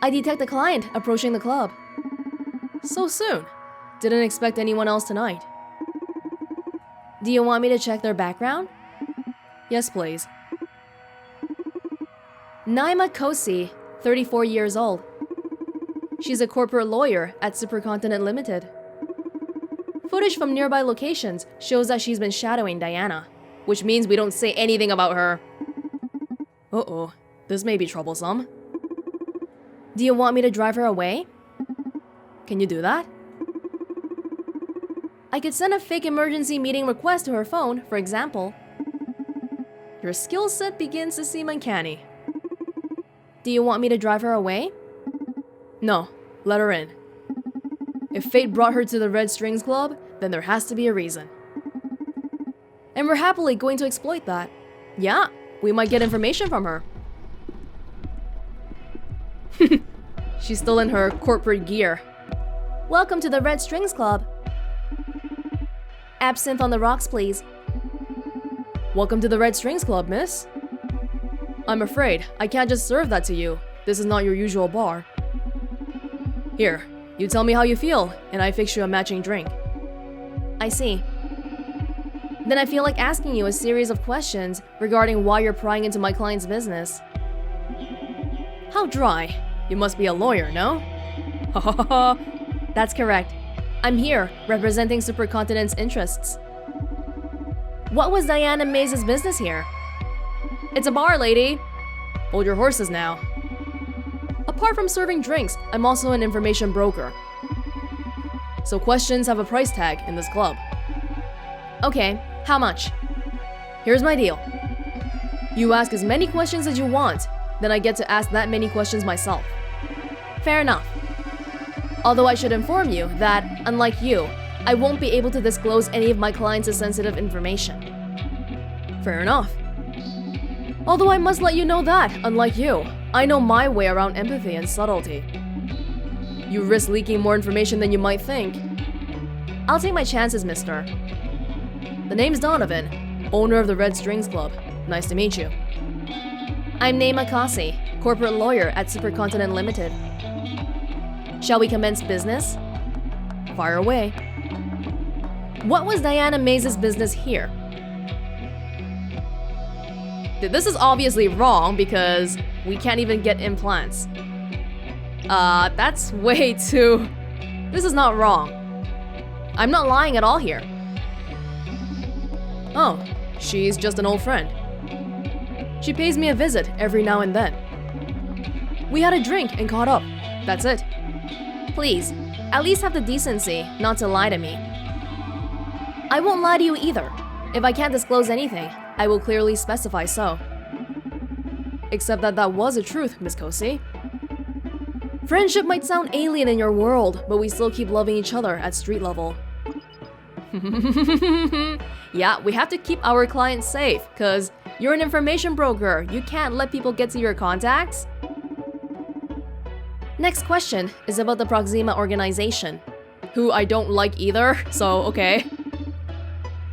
I detect a client approaching the club. So soon. Didn't expect anyone else tonight. Do you want me to check their background? Yes, please. Naima Cosse, 34 years old. She's a corporate lawyer at Supercontinent Ltd. Footage from nearby locations shows that she's been shadowing Diana, which means we don't say anything about her. Uh-oh, this may be troublesome. Do you want me to drive her away? Can you do that? I could send a fake emergency meeting request to her phone, for example. Your skill set begins to seem uncanny. Do you want me to drive her away? No, let her in. If fate brought her to the Red Strings Club, then there has to be a reason. And we're happily going to exploit that. Yeah, we might get information from her. She's still in her corporate gear. Welcome to the Red Strings Club. Absinthe on the rocks, please. Welcome to the Red Strings Club, miss. I'm afraid I can't just serve that to you. This is not your usual bar. Here, you tell me how you feel, and I fix you a matching drink. I see. Then I feel like asking you a series of questions regarding why you're prying into my client's business. How dry. You must be a lawyer, no? Ha ha ha ha. That's correct. I'm here, representing Supercontinent's interests. What was Diana Mays' business here? It's a bar, lady. Hold your horses now. Apart from serving drinks, I'm also an information broker. So questions have a price tag in this club. Okay, how much? Here's my deal. You ask as many questions as you want, then I get to ask that many questions myself. Fair enough. Although I should inform you that, unlike you, I won't be able to disclose any of my clients' sensitive information. Fair enough. Although I must let you know that, unlike you, I know my way around empathy and subtlety. You risk leaking more information than you might think. I'll take my chances, mister. The name's Donovan, owner of the Red Strings Club. Nice to meet you. I'm Naima Cosse, corporate lawyer at Supercontinent Ltd. Shall we commence business? Fire away. What was Diana Mays' business here? This is obviously wrong because we can't even get implants. That's way too... This is not wrong. I'm not lying at all here. Oh, she's just an old friend. She pays me a visit every now and then. We had a drink and caught up. That's it. Please, at least have the decency not to lie to me. I won't lie to you either. If I can't disclose anything, I will clearly specify so. Except that was a truth, Miss Cosse. Friendship might sound alien in your world, but we still keep loving each other at street level. Yeah, we have to keep our clients safe, cause you're an information broker. You can't let people get to your contacts. Next question is about the Proxima organization, who I don't like either, so okay.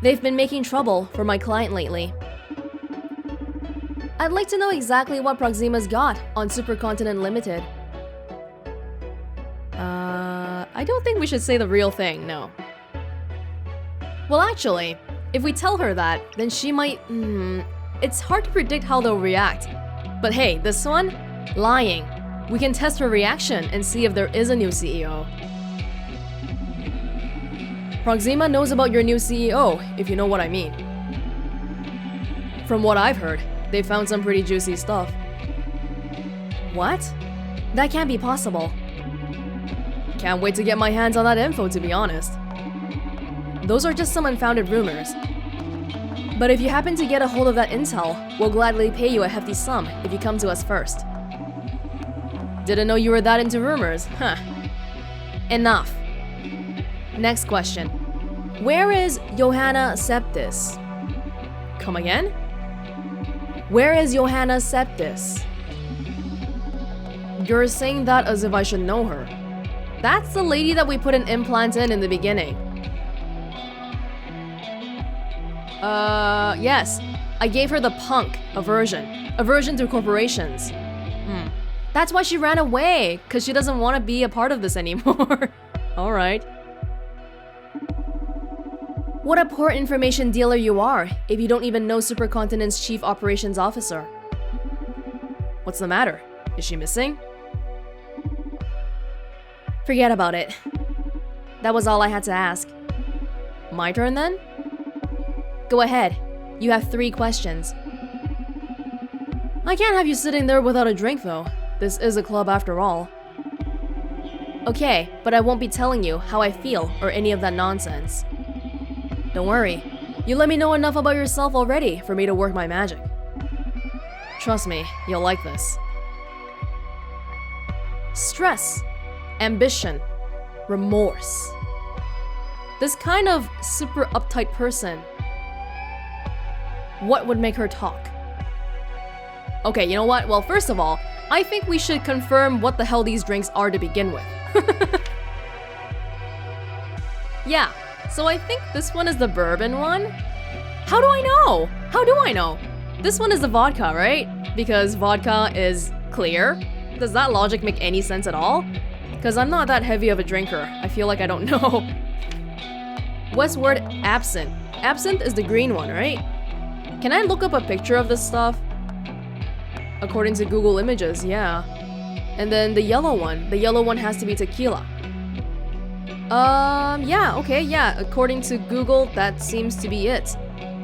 They've been making trouble for my client lately. I'd like to know exactly what Proxima's got on Supercontinent Ltd. I don't think we should say the real thing, no. Well, actually, if we tell her that, then she might... It's hard to predict how they'll react. But hey, this one? Lying. We can test her reaction and see if there is a new CEO. Proxima knows about your new CEO, if you know what I mean. From what I've heard, they found some pretty juicy stuff. What? That can't be possible. Can't wait to get my hands on that info, to be honest. Those are just some unfounded rumors. But if you happen to get a hold of that intel, we'll gladly pay you a hefty sum if you come to us first. Didn't know you were that into rumors, huh? Enough. Next question. Where is Johanna Septis? Come again? Where is Johanna Septis? You're saying that as if I should know her. That's the lady that we put an implant in the beginning. Yes. I gave her the punk aversion to corporations. That's why she ran away, because she doesn't want to be a part of this anymore. Alright. What a poor information dealer you are, if you don't even know Supercontinent's Chief Operations Officer. What's the matter? Is she missing? Forget about it. That was all I had to ask. My turn then? Go ahead. You have 3 questions. I can't have you sitting there without a drink though. This is a club after all. Okay, but I won't be telling you how I feel or any of that nonsense. Don't worry. You let me know enough about yourself already for me to work my magic. Trust me, you'll like this. Stress, ambition, remorse. This kind of super uptight person. What would make her talk? Okay, you know what? Well, first of all, I think we should confirm what the hell these drinks are to begin with. Yeah, so I think this one is the bourbon one. How do I know? How do I know? This one is the vodka, right? Because vodka is clear. Does that logic make any sense at all? Because I'm not that heavy of a drinker. I feel like I don't know. Westward absinthe. Absinthe is the green one, right? Can I look up a picture of this stuff? According to Google Images, yeah. And then the yellow one has to be tequila. Yeah, okay, yeah. According to Google, that seems to be it.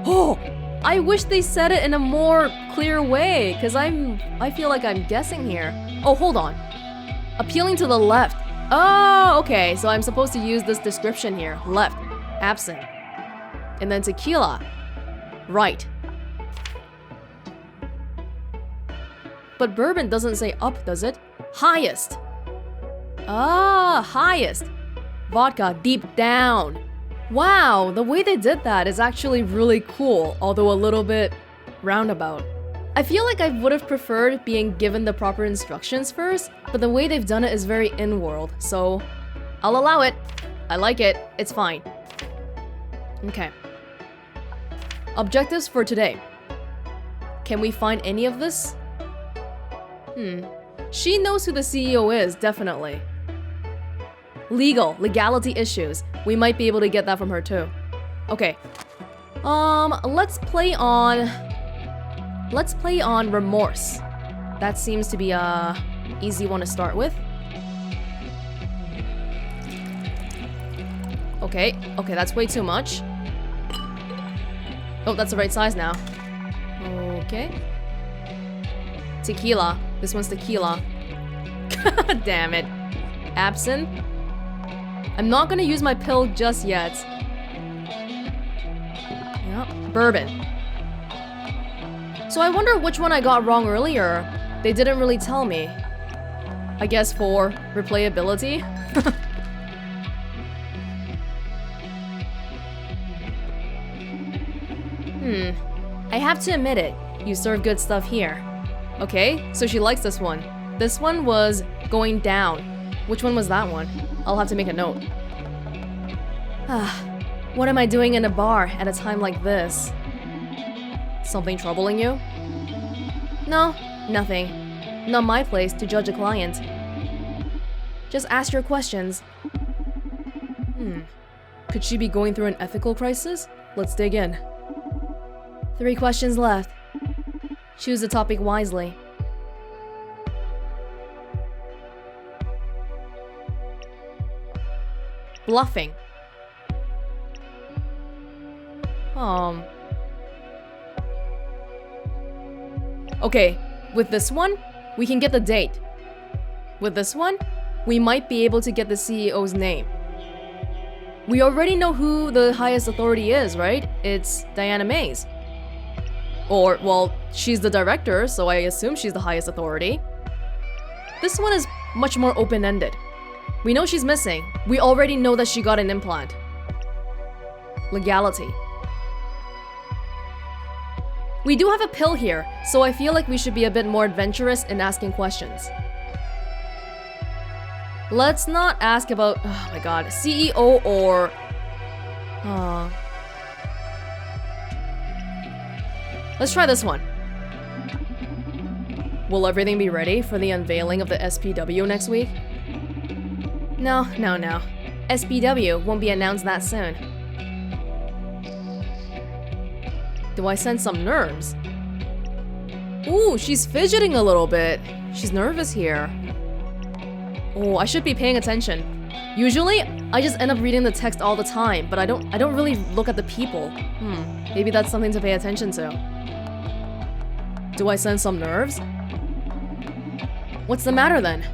Oh, I wish they said it in a more clear way, because I feel like I'm guessing here. Oh, hold on. Appealing to the left. Oh, okay, so I'm supposed to use this description here. Left, absinthe. And then tequila. Right. But bourbon doesn't say up, does it? Highest. Ah, highest. Vodka deep down. Wow, the way they did that is actually really cool, although a little bit roundabout. I feel like I would have preferred being given the proper instructions first, but the way they've done it is very in-world, so I'll allow it. I like it. It's fine. Okay. Objectives for today. Can we find any of this? She knows who the CEO is, definitely. Legality issues. We might be able to get that from her too. Okay. Let's play on remorse. That seems to be a easy one to start with. Okay, that's way too much. Oh, that's the right size now. Okay. Tequila. This one's tequila. God damn it. Absinthe. I'm not gonna use my pill just yet. Yep. Bourbon. So I wonder which one I got wrong earlier. They didn't really tell me. I guess for replayability. I have to admit it. You serve good stuff here. Okay, so she likes this one. This one was going down. Which one was that one? I'll have to make a note. What am I doing in a bar at a time like this? Something troubling you? No, nothing. Not my place to judge a client. Just ask your questions. Could she be going through an ethical crisis? Let's dig in. 3 questions left. Choose the topic wisely. Bluffing. Okay, with this one, we can get the date. With this one, we might be able to get the CEO's name. We already know who the highest authority is, right? It's Diana Mays. Or, well, she's the director, so I assume she's the highest authority. This one is much more open-ended. We know she's missing. We already know that she got an implant. Legality. We do have a pill here, so I feel like we should be a bit more adventurous in asking questions. Let's not ask about, oh my god, CEO or... Let's try this one. Will everything be ready for the unveiling of the SPW next week? No. SPW won't be announced that soon. Do I sense some nerves? Ooh, she's fidgeting a little bit. She's nervous here. Oh, I should be paying attention. Usually, I just end up reading the text all the time, but I don't really look at the people. Maybe that's something to pay attention to. Do I sense some nerves? What's the matter then?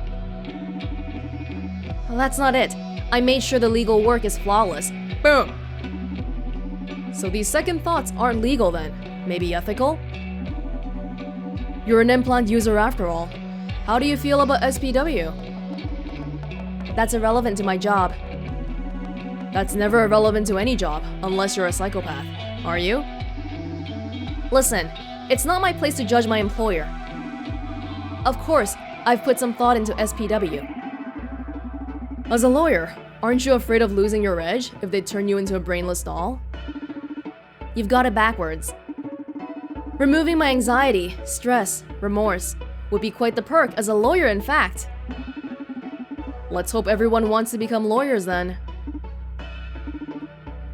Well, that's not it. I made sure the legal work is flawless. Boom! So these second thoughts aren't legal then. Maybe ethical? You're an implant user after all. How do you feel about SPW? That's irrelevant to my job. That's never irrelevant to any job, unless you're a psychopath. Are you? Listen, it's not my place to judge my employer. Of course, I've put some thought into SPW. As a lawyer, aren't you afraid of losing your edge if they turn you into a brainless doll? You've got it backwards. Removing my anxiety, stress, remorse would be quite the perk as a lawyer, in fact. Let's hope everyone wants to become lawyers then.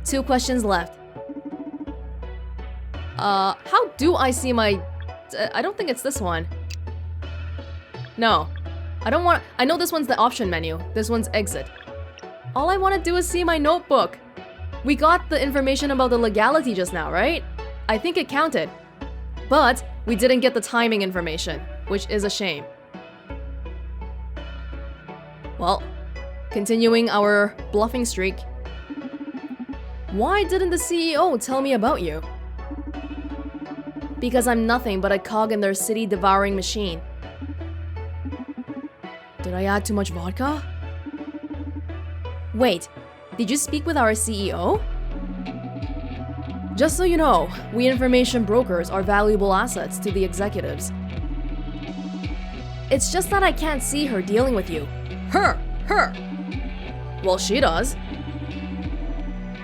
2 questions left. How do I see my... I don't think it's this one. No. I know this one's the option menu. This one's exit. All I want to do is see my notebook. We got the information about the legality just now, right? I think it counted. But we didn't get the timing information, which is a shame. Well, continuing our bluffing streak. Why didn't the CEO tell me about you? Because I'm nothing but a cog in their city-devouring machine. Did I add too much vodka? Wait, did you speak with our CEO? Just so you know, we information brokers are valuable assets to the executives. It's just that I can't see her dealing with you. Her! Well, she does.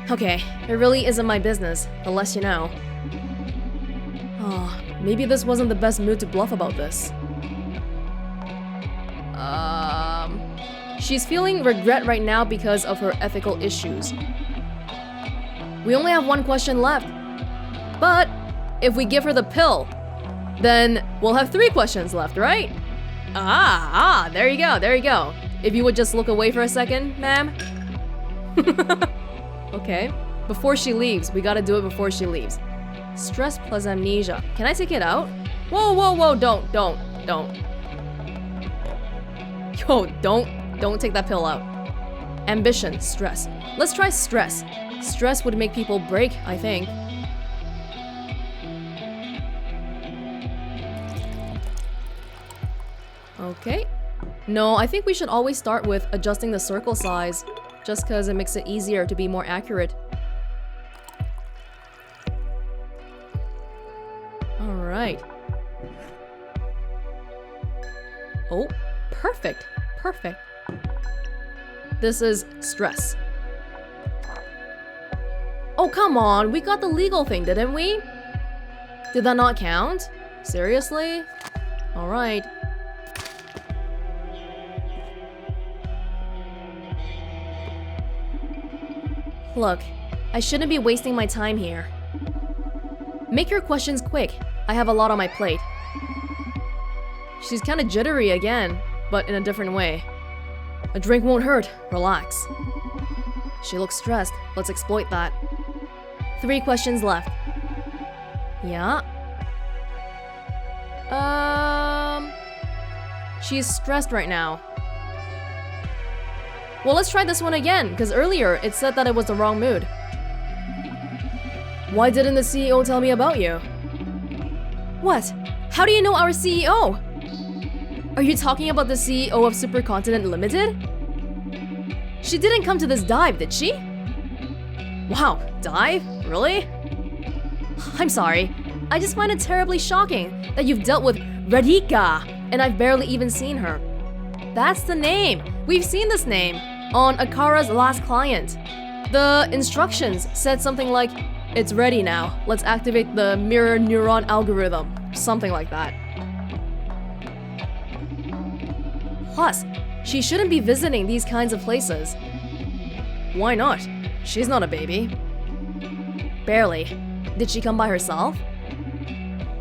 Okay, it really isn't my business, the less you know. Oh, maybe this wasn't the best mood to bluff about this. She's feeling regret right now because of her ethical issues. We only have 1 question left. But if we give her the pill, then we'll have 3 questions left, right? There you go. If you would just look away for a second, ma'am. Okay. Before she leaves, we gotta do it before she leaves. Stress plus amnesia. Can I take it out? Whoa, don't. Yo, don't take that pill out. Ambition, stress. Let's try stress. Stress would make people break, I think. Okay. No, I think we should always start with adjusting the circle size, just because it makes it easier to be more accurate. Alright. Oh, perfect. This is stress. Oh, come on, we got the legal thing, didn't we? Did that not count? Seriously? Alright. Look, I shouldn't be wasting my time here. Make your questions quick. I have a lot on my plate. She's kinda jittery again, but in a different way. A drink won't hurt. Relax. She looks stressed. Let's exploit that. 3 questions left. Yeah. She's stressed right now. Well, let's try this one again, because earlier it said that it was the wrong mood. Why didn't the CEO tell me about you? What? How do you know our CEO? Are you talking about the CEO of Supercontinent Ltd? She didn't come to this dive, did she? Wow, dive? Really? I'm sorry. I just find it terribly shocking that you've dealt with Radhika and I've barely even seen her. That's the name. We've seen this name on Akara's last client. The instructions said something like, "It's ready now. Let's activate the mirror neuron algorithm." Something like that. Plus, she shouldn't be visiting these kinds of places. Why not? She's not a baby. Barely. Did she come by herself?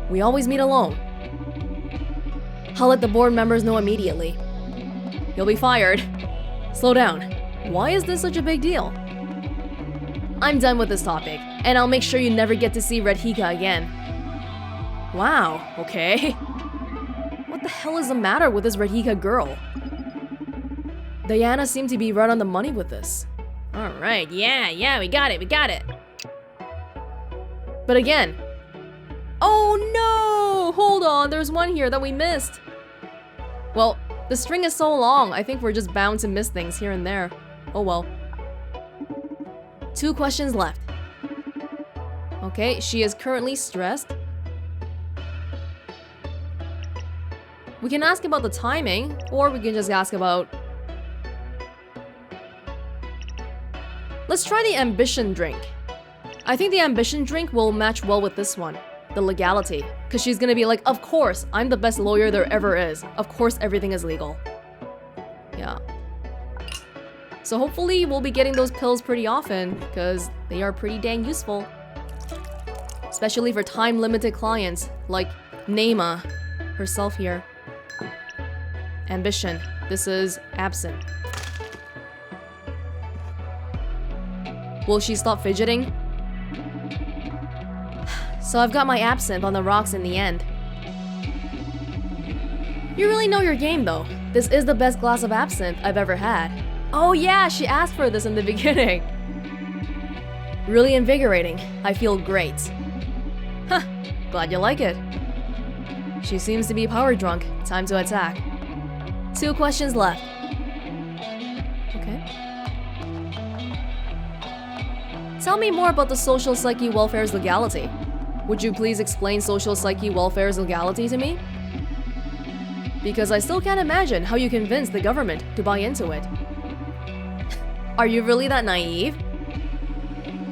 We always meet alone. I'll let the board members know immediately. You'll be fired. Slow down. Why is this such a big deal? I'm done with this topic, and I'll make sure you never get to see Red Hika again. Wow, okay. What the hell is the matter with this Red Hika girl? Diana seemed to be right on the money with this. Alright, yeah, we got it. But again... Oh no! Hold on, there's one here that we missed. Well, the string is so long, I think we're just bound to miss things here and there. Oh well. 2 questions left. Okay, she is currently stressed. We can ask about the timing, or we can just ask about... Let's try the ambition drink. I think the ambition drink will match well with this one. The legality. Because she's gonna be like, of course, I'm the best lawyer there ever is. Of course everything is legal. Yeah. So hopefully we'll be getting those pills pretty often, because they are pretty dang useful. Especially for time-limited clients, like Naima herself here. Ambition. This is absent. Will she stop fidgeting? So I've got my absinthe on the rocks in the end. You really know your game though. This is the best glass of absinthe I've ever had. Oh yeah, she asked for this in the beginning. Really invigorating. I feel great. Huh, glad you like it. She seems to be power drunk. Time to attack. 2 questions left. Okay. Tell me more about the Social Psyche Welfare's legality. Would you please explain Social Psyche Welfare's legality to me? Because I still can't imagine how you convince the government to buy into it. Are you really that naive?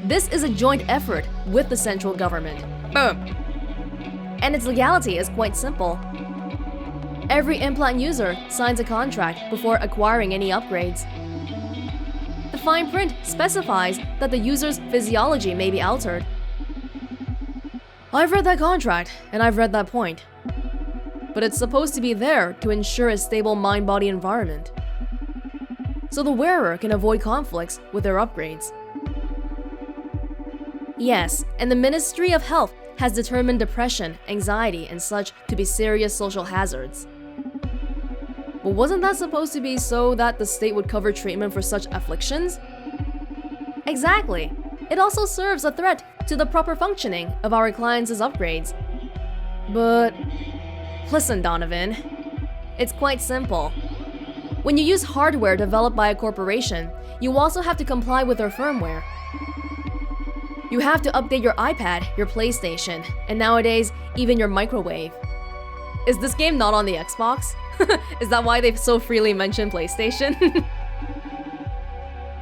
This is a joint effort with the central government. Boom! And its legality is quite simple. Every implant user signs a contract before acquiring any upgrades. The fine print specifies that the user's physiology may be altered. I've read that contract, and I've read that point. But it's supposed to be there to ensure a stable mind-body environment, so the wearer can avoid conflicts with their upgrades. Yes, and the Ministry of Health has determined depression, anxiety, and such to be serious social hazards. But wasn't that supposed to be so that the state would cover treatment for such afflictions? Exactly. It also serves a threat to the proper functioning of our clients' upgrades. But listen, Donovan, it's quite simple. When you use hardware developed by a corporation, you also have to comply with their firmware. You have to update your iPad, your PlayStation, and nowadays, even your microwave. Is this game not on the Xbox? Is that why they've so freely mentioned PlayStation?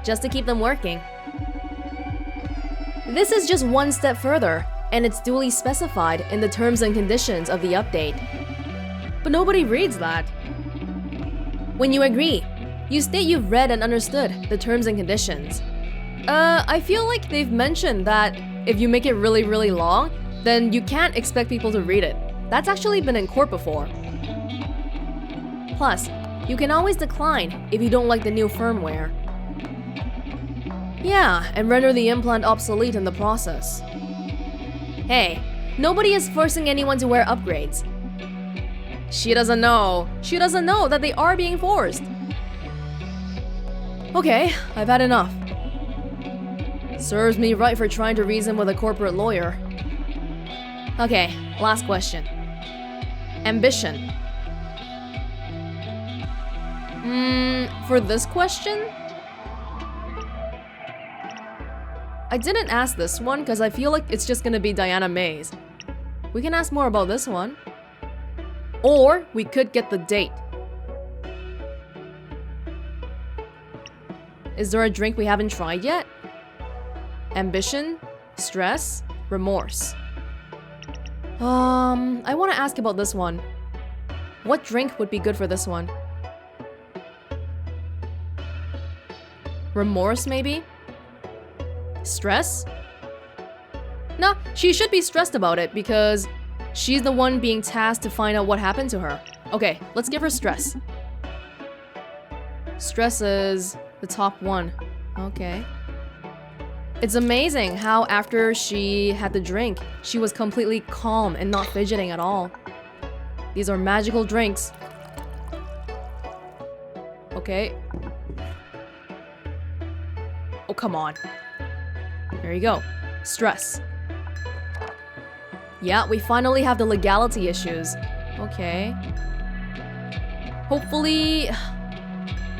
Just to keep them working. This is just one step further, and it's duly specified in the terms and conditions of the update. But nobody reads that. When you agree, you state you've read and understood the terms and conditions. I feel like they've mentioned that if you make it really, really long, then you can't expect people to read it. That's actually been in court before. Plus, you can always decline if you don't like the new firmware. Yeah, and render the implant obsolete in the process. Hey, nobody is forcing anyone to wear upgrades. She doesn't know. She doesn't know that they are being forced. Okay, I've had enough. Serves me right for trying to reason with a corporate lawyer. Okay, last question. Ambition. For this question? I didn't ask this one because I feel like it's just gonna be Diana Mays. We can ask more about this one. Or we could get the date. Is there a drink we haven't tried yet? Ambition, stress, remorse. I want to ask about this one. What drink would be good for this one? Remorse, maybe? Stress? No, she should be stressed about it because she's the one being tasked to find out what happened to her. Okay, let's give her stress. Stress is the top one. Okay. It's amazing how after she had the drink, she was completely calm and not fidgeting at all. These are magical drinks. Okay. Oh, come on. There you go. Stress. Yeah, we finally have the legality issues. Okay. Hopefully...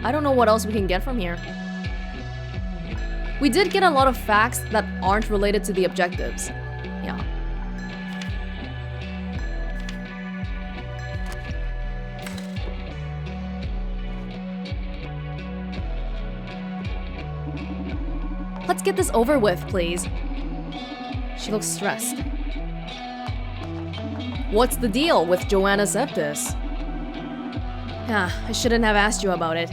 I don't know what else we can get from here. We did get a lot of facts that aren't related to the objectives. Yeah. Let's get this over with, please. She looks stressed. What's the deal with Joanna Septis? I shouldn't have asked you about it.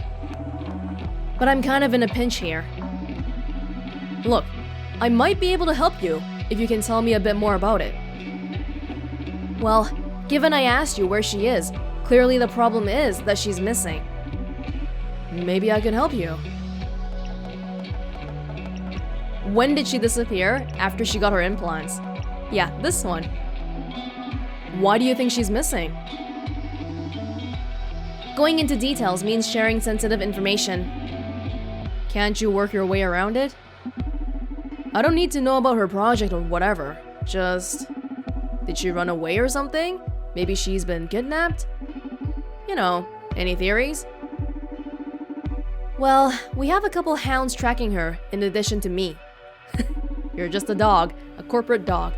But I'm kind of in a pinch here. Look, I might be able to help you if you can tell me a bit more about it. Well, given I asked you where she is, clearly the problem is that she's missing. Maybe I can help you. When did she disappear? After she got her implants. Yeah, this one. Why do you think she's missing? Going into details means sharing sensitive information. Can't you work your way around it? I don't need to know about her project or whatever. Just... did she run away or something? Maybe she's been kidnapped? You know, any theories? Well, we have a couple hounds tracking her, in addition to me. You're just a dog, a corporate dog.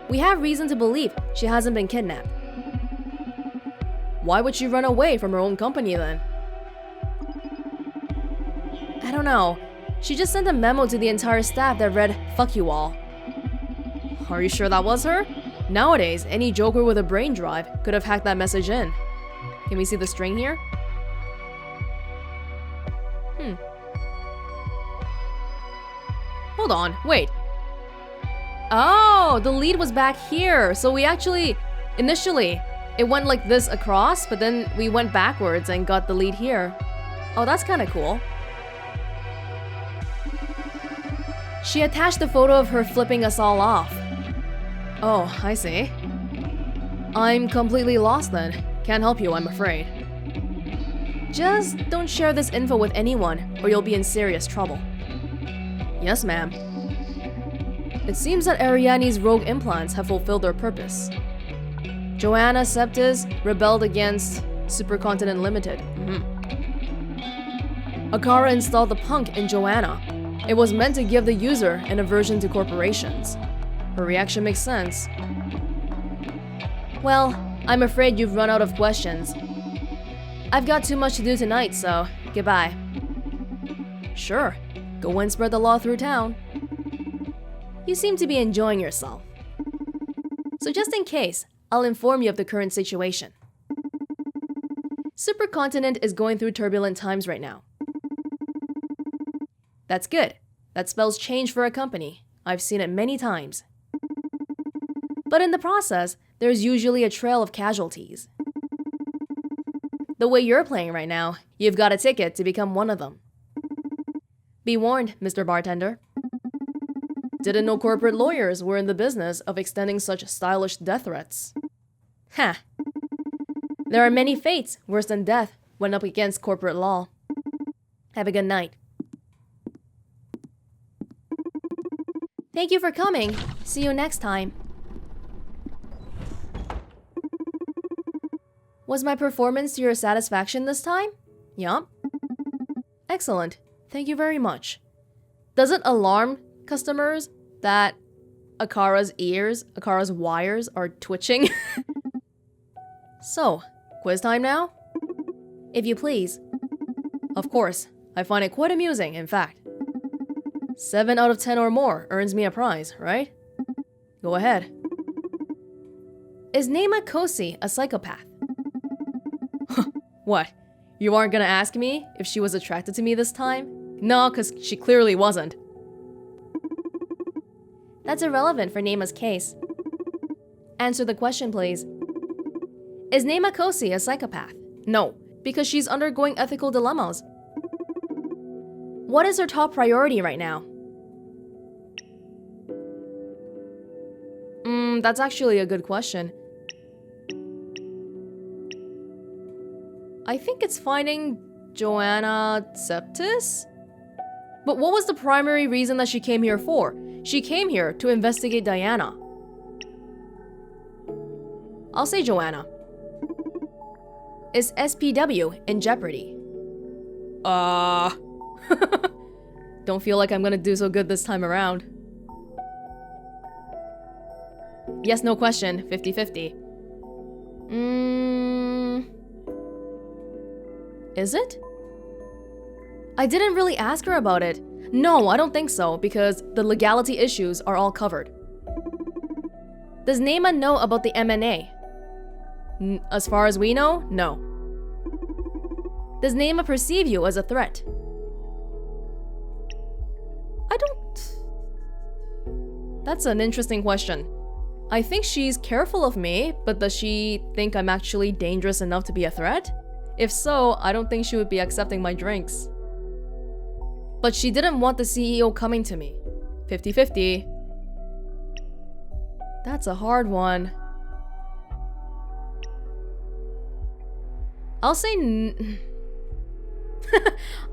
We have reason to believe she hasn't been kidnapped. Why would she run away from her own company then? I don't know. She just sent a memo to the entire staff that read, "Fuck you all." Are you sure that was her? Nowadays, any joker with a brain drive could have hacked that message in. Can we see the string here? Hold on, wait. Oh, the lead was back here. So we actually, initially, it went like this across, but then we went backwards and got the lead here. Oh, that's kind of cool. She attached the photo of her flipping us all off. Oh, I see. I'm completely lost then. Can't help you, I'm afraid. Just don't share this info with anyone, or you'll be in serious trouble. Yes, ma'am. It seems that Ariadne's rogue implants have fulfilled their purpose. Joanna Septis rebelled against Supercontinent Ltd. Akara installed the punk in Joanna. It was meant to give the user an aversion to corporations. Her reaction makes sense. Well, I'm afraid you've run out of questions. I've got too much to do tonight, so goodbye. Sure, go and spread the law through town. You seem to be enjoying yourself. So just in case, I'll inform you of the current situation. Supercontinent is going through turbulent times right now. That's good. That spells change for a company. I've seen it many times. But in the process, there's usually a trail of casualties. The way you're playing right now, you've got a ticket to become one of them. Be warned, Mr. Bartender. Didn't know corporate lawyers were in the business of extending such stylish death threats. Ha! There are many fates worse than death when up against corporate law. Have a good night. Thank you for coming. See you next time. Was my performance to your satisfaction this time? Yup. Excellent. Thank you very much. Does it alarm customers that Akara's wires are twitching? So, quiz time now? If you please. Of course, I find it quite amusing, in fact. 7 out of 10 or more earns me a prize, right? Go ahead. Is Naima Cosse a psychopath? What? You aren't gonna ask me if she was attracted to me this time? No, because she clearly wasn't. That's irrelevant for Naima's case. Answer the question, please. Is Naima Cosse a psychopath? No, because she's undergoing ethical dilemmas. What is her top priority right now? That's actually a good question. I think it's finding Joanna Septis? But what was the primary reason that she came here for? She came here to investigate Diana. I'll say Joanna. Is SPW in jeopardy? Don't feel like I'm gonna do so good this time around. Yes, no question, 50-50. Is it? I didn't really ask her about it. No, I don't think so, because the legality issues are all covered. Does Naima know about the M&A? As far as we know, no. Does Naima perceive you as a threat? I don't... That's an interesting question. I think she's careful of me, but does she think I'm actually dangerous enough to be a threat? If so, I don't think she would be accepting my drinks. But she didn't want the CEO coming to me. 50-50. That's a hard one. I'll say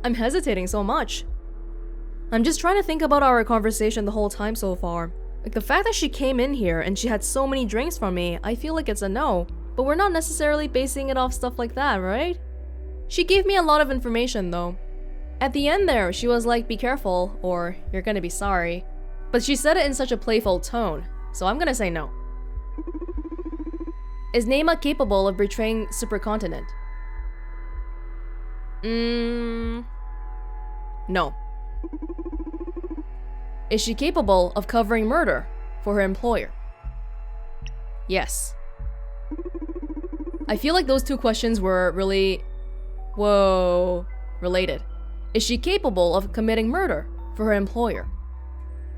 I'm hesitating so much. I'm just trying to think about our conversation the whole time so far. Like, the fact that she came in here and she had so many drinks from me, I feel like it's a no. But we're not necessarily basing it off stuff like that, right? She gave me a lot of information though. At the end there, she was like, be careful, or you're gonna be sorry. But she said it in such a playful tone, so I'm gonna say no. Is Naima capable of betraying Supercontinent? No. Is she capable of covering murder for her employer? Yes. I feel like those two questions were really... related. Is she capable of committing murder for her employer?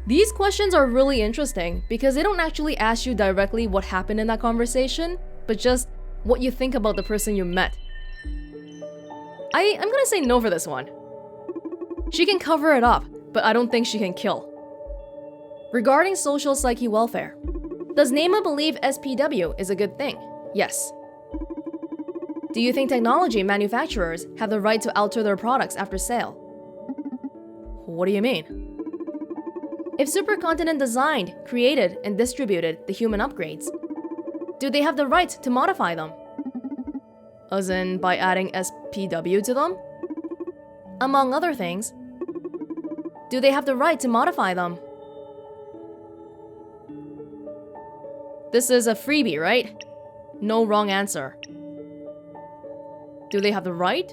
These questions are really interesting because they don't actually ask you directly what happened in that conversation, but just what you think about the person you met. I'm gonna say no for this one. She can cover it up, but I don't think she can kill. Regarding social psyche welfare, does Naima believe SPW is a good thing? Yes. Do you think technology manufacturers have the right to alter their products after sale? What do you mean? If Supercontinent designed, created, and distributed the human upgrades, do they have the right to modify them? As in, by adding SPW to them? Among other things. Do they have the right to modify them? This is a freebie, right? No wrong answer. Do they have the right?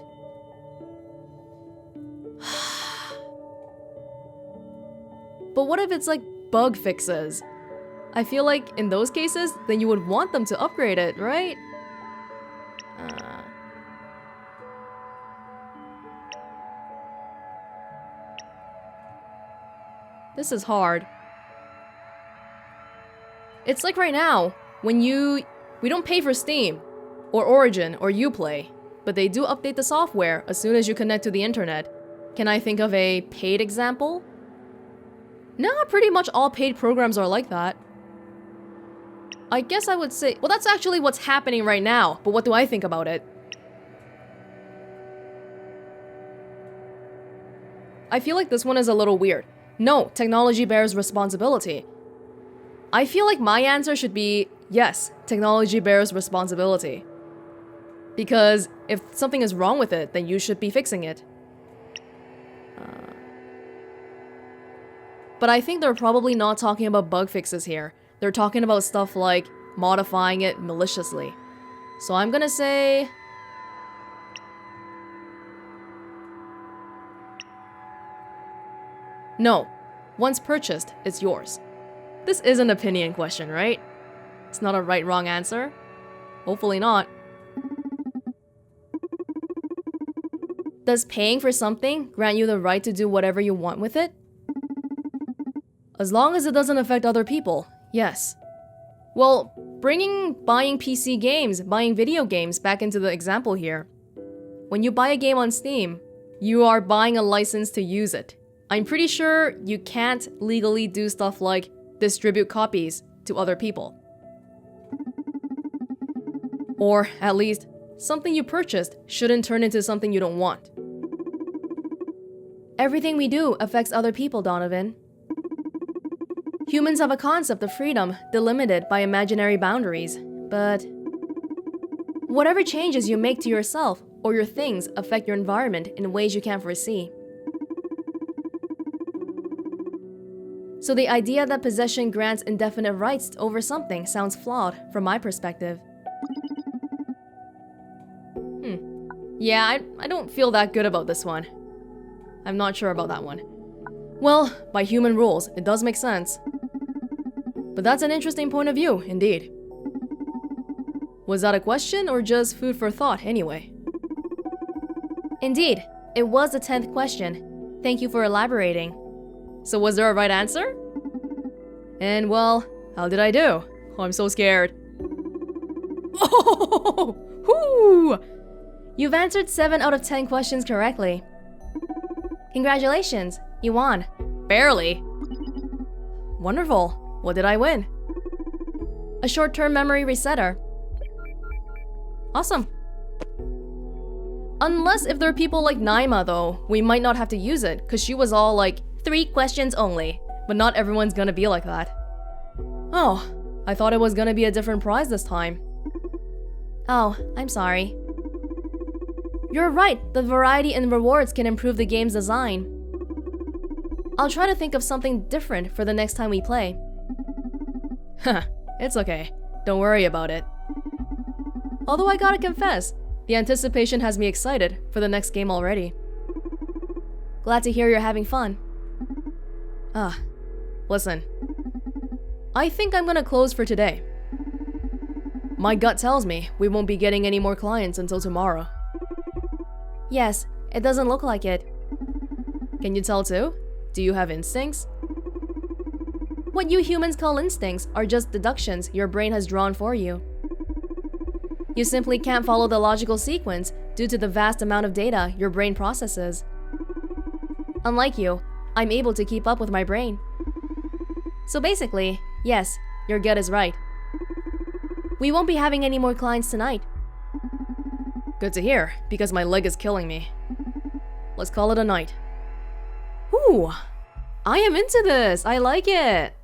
But what if it's like bug fixes? I feel like in those cases, then you would want them to upgrade it, right? This is hard. It's like right now, when we don't pay for Steam, or Origin, or Uplay, but they do update the software as soon as you connect to the internet. Can I think of a paid example? No, pretty much all paid programs are like that. I guess I would say, well, that's actually what's happening right now, but what do I think about it? I feel like this one is a little weird. No, technology bears responsibility. I feel like my answer should be, yes, technology bears responsibility. Because if something is wrong with it, then you should be fixing it. But I think they're probably not talking about bug fixes here. They're talking about stuff like modifying it maliciously. So I'm gonna say... no. Once purchased, it's yours. This is an opinion question, right? It's not a right-wrong answer. Hopefully not. Does paying for something grant you the right to do whatever you want with it? As long as it doesn't affect other people, yes. Well, bringing buying PC games, buying video games back into the example here. When you buy a game on Steam, you are buying a license to use it. I'm pretty sure you can't legally do stuff like distribute copies to other people. Or at least, something you purchased shouldn't turn into something you don't want. Everything we do affects other people, Donovan. Humans have a concept of freedom delimited by imaginary boundaries, but whatever changes you make to yourself or your things affect your environment in ways you can't foresee. So the idea that possession grants indefinite rights over something sounds flawed from my perspective. Yeah, I don't feel that good about this one. I'm not sure about that one. Well, by human rules, it does make sense. But that's an interesting point of view, indeed. Was that a question or just food for thought anyway? Indeed, it was the 10th question. Thank you for elaborating. So was there a right answer? And well, how did I do? Oh, I'm so scared. Oh! Whoo! You've answered 7 out of 10 questions correctly. Congratulations, you won. Barely. Wonderful. What did I win? A short-term memory resetter. Awesome. Unless if there are people like Naima though, we might not have to use it, because she was all like, 3 questions only. But not everyone's gonna be like that. Oh, I thought it was gonna be a different prize this time. Oh, I'm sorry. You're right, the variety in rewards can improve the game's design. I'll try to think of something different for the next time we play. Huh, it's okay. Don't worry about it. Although I gotta confess, the anticipation has me excited for the next game already. Glad to hear you're having fun. Listen. I think I'm gonna close for today. My gut tells me we won't be getting any more clients until tomorrow. Yes, it doesn't look like it. Can you tell too? Do you have instincts? What you humans call instincts are just deductions your brain has drawn for you. You simply can't follow the logical sequence due to the vast amount of data your brain processes. Unlike you, I'm able to keep up with my brain. So basically, yes, your gut is right. We won't be having any more clients tonight. Good to hear, because my leg is killing me. Let's call it a night. Ooh, I am into this. I like it.